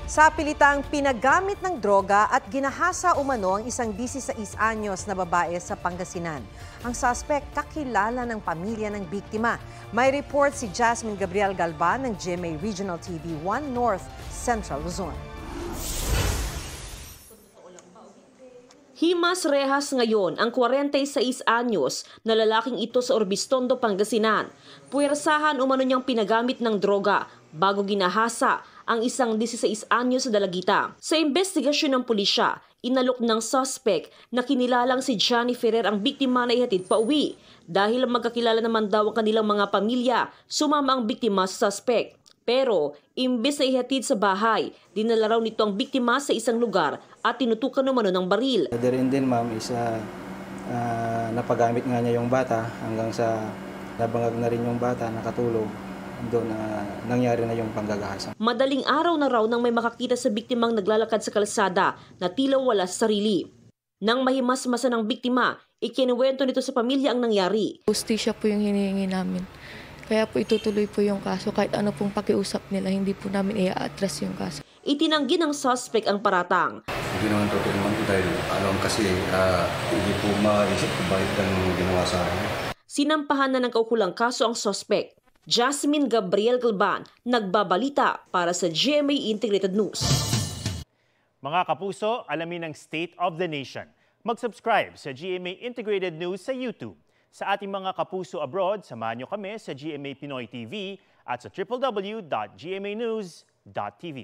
Sa pilitang pinagamit ng droga at ginahasa umano ang isang 16 anyos na babae sa Pangasinan. Ang suspect kakilala ng pamilya ng biktima. May report si Jasmine Gabriel Galban ng GMA Regional TV 1 North Central Luzon. Himas rehas ngayon ang 46 anyos na lalaking ito sa Orbistondo, Pangasinan. Puwersahan umano niyang pinagamit ng droga bago ginahasa ang isang 16 anyos na dalagita. Sa investigasyon ng pulisya, inalok ng suspect na kinilalang si Johnny Ferrer ang biktima na ihatid pa uwi. Dahil magkakilala naman daw ang kanilang mga pamilya, sumama ang biktima sa suspect. Pero, imbes na ihatid sa bahay, dinala raw nito ang biktima sa isang lugar at tinutukan umano ng baril. Therein din ma'am is napagamit nga niya yung bata hanggang sa nabangag na rin yung bata, nakatulog. Doon nangyari na yung panggagahasa. Madaling araw na raw nang may makakita sa biktimang naglalakad sa kalsada na tila wala sa sarili. Nang mahimasmasa ng biktima, ikinuwento nito sa pamilya ang nangyari. Hustisya po yung hinihingi namin. Kaya po itutuloy po yung kaso. Kahit ano pong pakiusap nila, hindi po namin i-address yung kaso. Itinanggi ng suspect ang paratang. Hindi naman tutulungan ko dahil alam kasi hindi po maisip kung bakit ang ginawa sa akin. Sinampahan na ng kaukulang kaso ang suspect. Jasmine Gabriel Galban, nagbabalita para sa GMA Integrated News. Mga kapuso, alamin ang State of the Nation. Mag-subscribe sa GMA Integrated News sa YouTube. Sa ating mga kapuso abroad, samahan niyo kami sa GMA Pinoy TV at sa www.gmanews.tv.